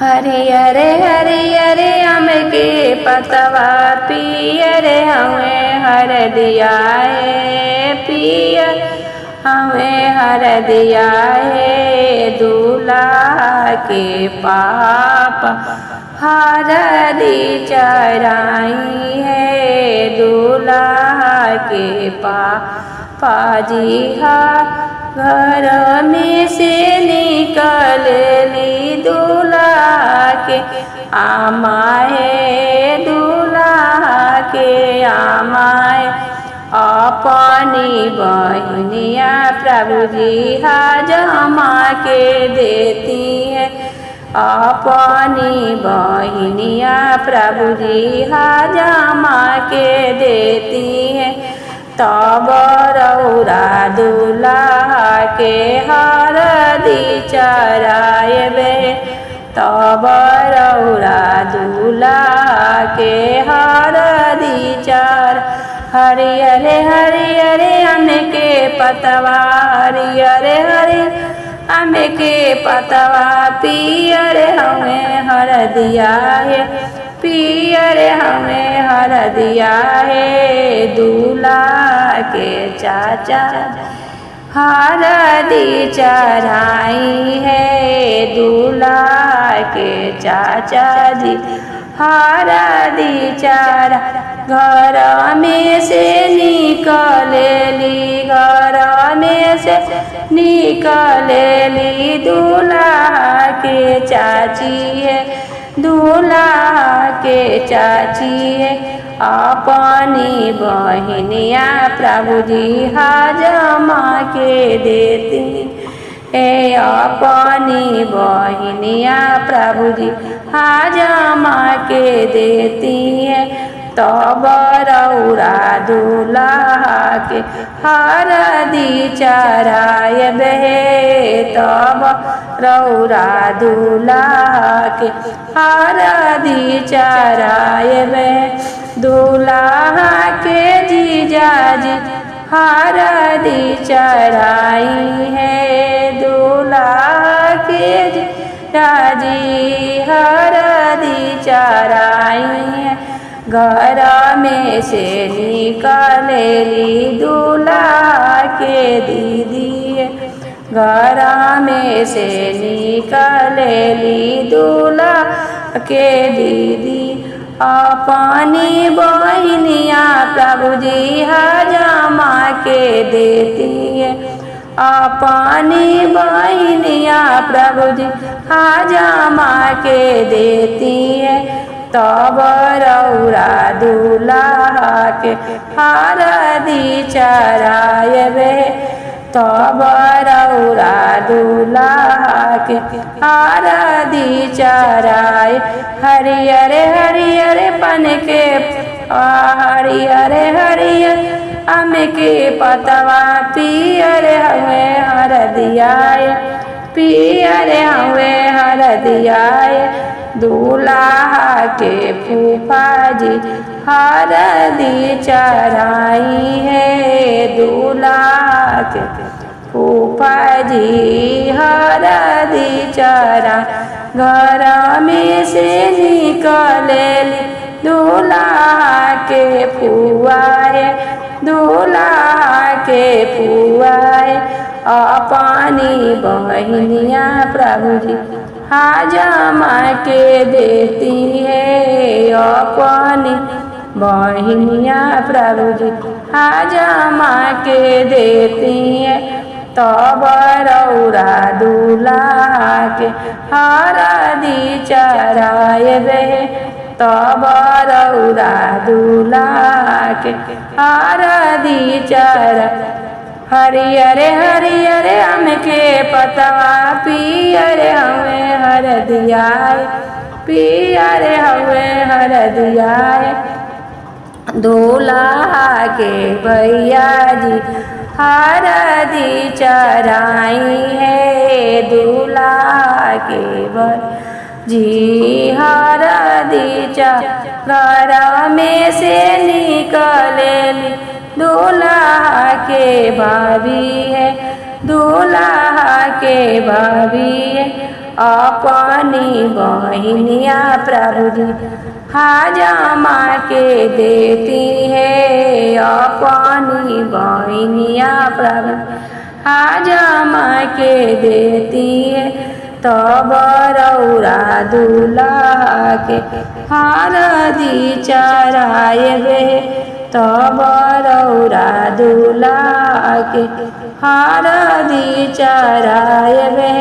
हरियर हरियर आम के पतवा पियर हमें हरदिया है पियर हमें हरदिया है दूल्हा के पापा हरदी चढ़ाई है दूल्हा के पापा जी हा घर में से निकलली दूल्हा के आमाए दूल्हा के आमाए अपनी बहनिया प्रभु जी जमा के देती है अपनी बहनिया प्रभु जी जमा के देती है तब रौरा दूल्हा के हरदी चढ़ाएबे तब रौरा दूल्हा के हरदी चढ़ हरियर हरियर आम के पतवा हरियर हरियर आम के पतवा पियर हमें हरदिया है पियर हमें हरदिया है दूल्हा के चाचा हरदी चढ़ाई है दूल्हा के चाचा जी हरदी चढ़ा घर में से निकलली घर में से निकलली दूल्हा के चाची है दूल्हा के चाची है अपनी बहनिया प्रभु जी जमा के देती ए अपनी बहनिया प्रभु जी जमा के देती है तब रौरा दूल्हा के हरदी चढ़ाएबे तब रौरा दूल्हा के हरदी चढ़ाएबे दूल्हा के जीजाजी हरदी चढ़ाई है दूल्हा के जीजाजी हरदी चढ़ाई है घर में से निकलली दूल्हा के दीदी घर में से निकलली दूल्हा के दीदी अपनी बहनिया प्रभु जी जमा के देती है अपनी बहनिया प्रभु जी जमा के देती है तब रौरा दूल्हा के हरदी चढ़ाएबे तब रौरा दूल्हा के हरदी चढ़ाए हरियर हरियर पन के हरियर हरियर आम के पतवा पियर हमें हरदिया पियर हमें हरदिया दूल्हा के फूफा जी हरदी चढ़ाई है दूल्हा के फूफा जी हरदी चढ़ा घर में से निकलली दूल्हा के फुआ दूल्हा के फुआ अपनी बहनिया प्रभु जी जमा के देती है अपनी बहनिया प्रभु जी जमा के देती है तब रौरा दूल्हा के हरदी चढ़ाएबे तब रौरा दूल्हा के हरदी चढ़ा हरियर हरियर आम के पतवा पियर हमें हरदिया पियर हमें हरदिया दूल्हा के भैया जी हरदी चढ़ाई है दूल्हा के भैया जी हरदी घर में से निकलली दूल्हा के भाभी है दूल्हा के भाभी है अपनी बहनिया प्रभु जी हाजमा के देती है अपनी बहनिया प्रभु हाजमा के देती है तब रौरा दूल्हा के हरदी चराएबे तब रौरा दूल्हा के हरदी चराएबे।